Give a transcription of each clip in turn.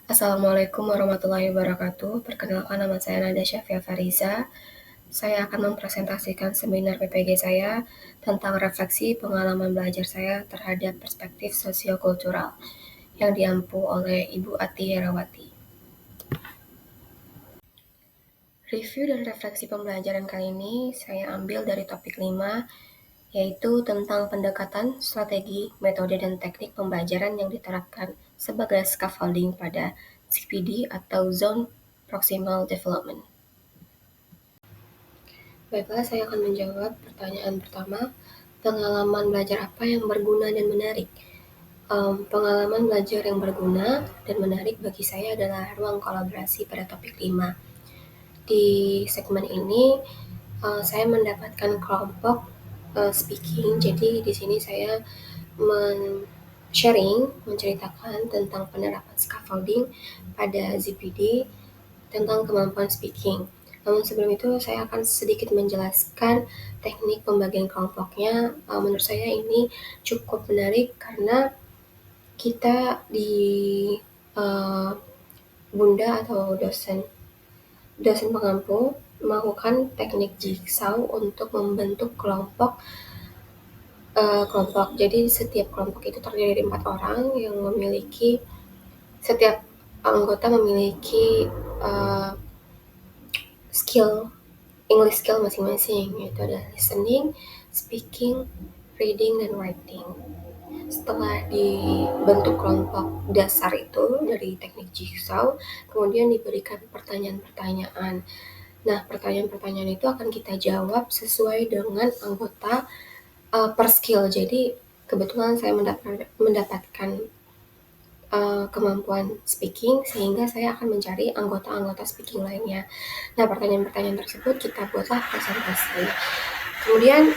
Assalamualaikum warahmatullahi wabarakatuh. Perkenalkan nama saya Nada Syafia Fariza. Saya akan mempresentasikan seminar PPG saya tentang refleksi pengalaman belajar saya terhadap perspektif sosiokultural yang diampu oleh Ibu Ati Herawati. Review dan refleksi pembelajaran kali ini saya ambil dari topik 5, yaitu tentang pendekatan, strategi, metode, dan teknik pembelajaran yang diterapkan sebagai scaffolding pada CPD atau Zone Proximal Development. Baiklah, saya akan menjawab pertanyaan pertama, pengalaman belajar apa yang berguna dan menarik? Pengalaman belajar yang berguna dan menarik bagi saya adalah ruang kolaborasi pada topik 5. Di segmen ini, saya mendapatkan kelompok speaking, jadi di sini saya menceritakan tentang penerapan scaffolding pada ZPD tentang kemampuan speaking. Namun sebelum itu saya akan sedikit menjelaskan teknik pembagian kelompoknya. Menurut saya ini cukup menarik karena kita di Bunda atau dosen pengampu melakukan teknik jigsaw untuk membentuk kelompok. Jadi setiap kelompok itu terdiri dari 4 orang yang setiap anggota memiliki English skill masing-masing, yaitu ada listening, speaking, reading, dan writing. Setelah dibentuk kelompok dasar itu dari teknik jigsaw, kemudian diberikan pertanyaan-pertanyaan. Nah, pertanyaan-pertanyaan itu akan kita jawab sesuai dengan anggota per skill. Jadi, kebetulan saya mendapatkan kemampuan speaking, sehingga saya akan mencari anggota-anggota speaking lainnya. Nah, pertanyaan-pertanyaan tersebut kita buatlah presentasi. Kemudian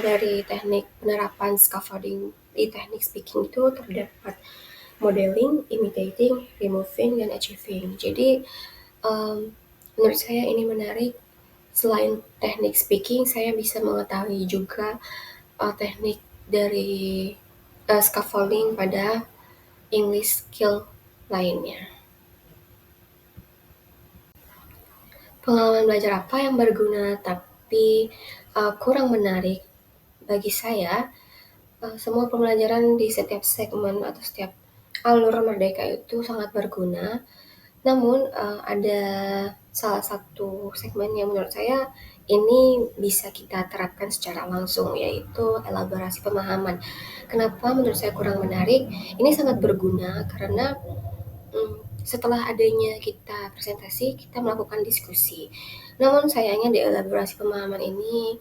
dari teknik penerapan scaffolding di teknik speaking itu terdapat modeling, imitating, removing, dan achieving. Jadi menurut saya ini menarik. Selain teknik speaking, saya bisa mengetahui juga teknik dari scaffolding pada English skill lainnya. Pengalaman belajar apa yang berguna tapi kurang menarik bagi saya? Semua pembelajaran di setiap segmen atau setiap alur merdeka itu sangat berguna. Namun ada salah satu segmen yang menurut saya ini bisa kita terapkan secara langsung, yaitu elaborasi pemahaman. Kenapa menurut saya kurang menarik? Ini sangat berguna karena setelah adanya kita presentasi, kita melakukan diskusi. Namun sayangnya di elaborasi pemahaman ini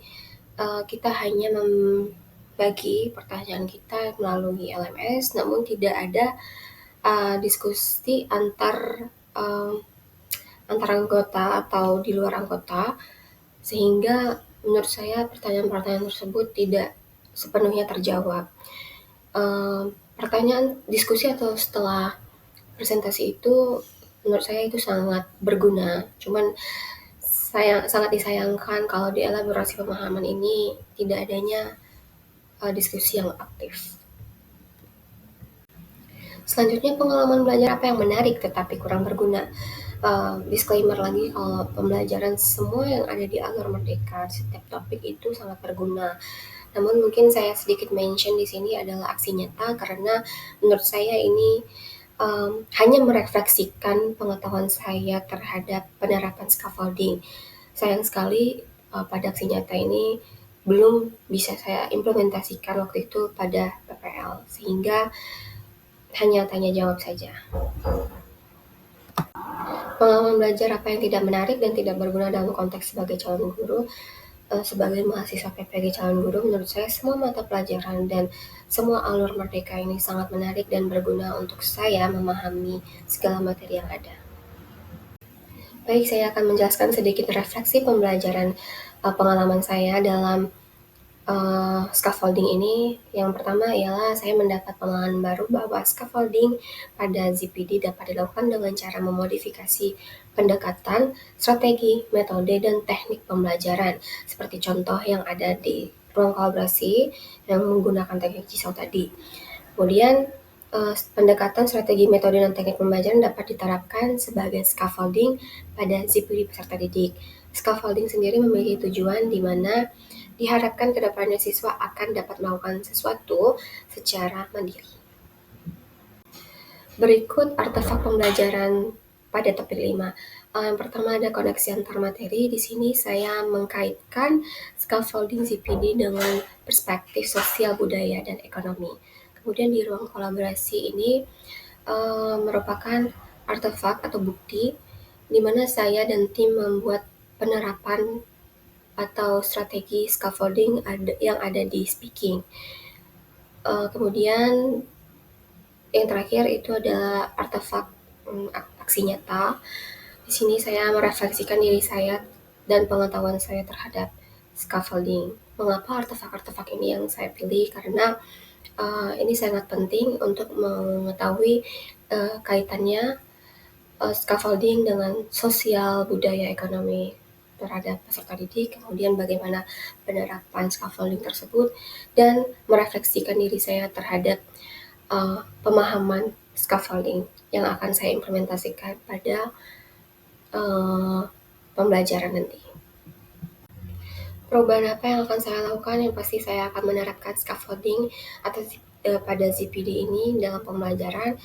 kita hanya membagi pertanyaan kita melalui LMS, namun tidak ada diskusi antar anggota atau di luar anggota, sehingga menurut saya pertanyaan-pertanyaan tersebut tidak sepenuhnya terjawab. Pertanyaan diskusi atau setelah presentasi itu menurut saya itu sangat berguna. Cuman sangat disayangkan kalau di elaborasi pemahaman ini tidak adanya diskusi yang aktif. Selanjutnya, pengalaman belajar apa yang menarik tetapi kurang berguna? Disclaimer lagi, kalau pembelajaran semua yang ada di alur merdeka setiap topik itu sangat berguna. Namun mungkin saya sedikit mention di sini adalah aksi nyata, karena menurut saya ini hanya merefleksikan pengetahuan saya terhadap penerapan scaffolding. Sayang sekali pada aksi nyata ini belum bisa saya implementasikan waktu itu pada PPL, sehingga hanya tanya jawab saja. Pengalaman belajar apa yang tidak menarik dan tidak berguna dalam konteks sebagai calon guru? Sebagai mahasiswa PPG calon guru, menurut saya semua mata pelajaran dan semua alur merdeka ini sangat menarik dan berguna untuk saya memahami segala materi yang ada. Baik, saya akan menjelaskan sedikit refleksi pembelajaran pengalaman saya dalam scaffolding ini. Yang pertama ialah saya mendapat pengalaman baru bahwa scaffolding pada ZPD dapat dilakukan dengan cara memodifikasi pendekatan, strategi, metode, dan teknik pembelajaran, seperti contoh yang ada di ruang kolaborasi yang menggunakan teknik jigsaw tadi. Kemudian Pendekatan strategi metode dan teknik pembelajaran dapat diterapkan sebagai scaffolding pada ZPD peserta didik. Scaffolding sendiri memiliki tujuan di mana diharapkan ke depannya siswa akan dapat melakukan sesuatu secara mandiri. Berikut artefak pembelajaran pada topik 5. Yang pertama ada koneksi antar materi. Di sini saya mengkaitkan scaffolding ZPD dengan perspektif sosial, budaya, dan ekonomi. Kemudian di ruang kolaborasi ini merupakan artefak atau bukti di mana saya dan tim membuat penerapan atau strategi scaffolding yang ada di speaking. Kemudian yang terakhir itu adalah artefak aksi nyata. Di sini saya merefleksikan diri saya dan pengetahuan saya terhadap scaffolding. Mengapa artefak-artefak ini yang saya pilih? Karena ini sangat penting untuk mengetahui kaitannya scaffolding dengan sosial, budaya, ekonomi terhadap peserta didik, kemudian bagaimana penerapan scaffolding tersebut, dan merefleksikan diri saya terhadap pemahaman scaffolding yang akan saya implementasikan pada pembelajaran nanti. Perubahan apa yang akan saya lakukan? Yang pasti saya akan menerapkan scaffolding atau pada ZPD ini dalam pembelajaran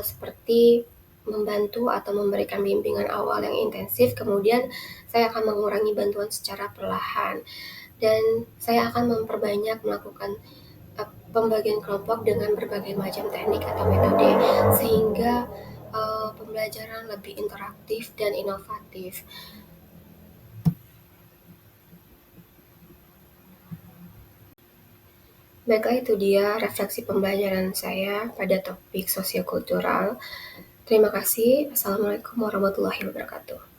seperti membantu atau memberikan bimbingan awal yang intensif, kemudian saya akan mengurangi bantuan secara perlahan, dan saya akan memperbanyak melakukan pembagian kelompok dengan berbagai macam teknik atau metode sehingga pembelajaran lebih interaktif dan inovatif. Baiklah, itu dia refleksi pembelajaran saya pada topik sosiokultural. Terima kasih. Assalamualaikum warahmatullahi wabarakatuh.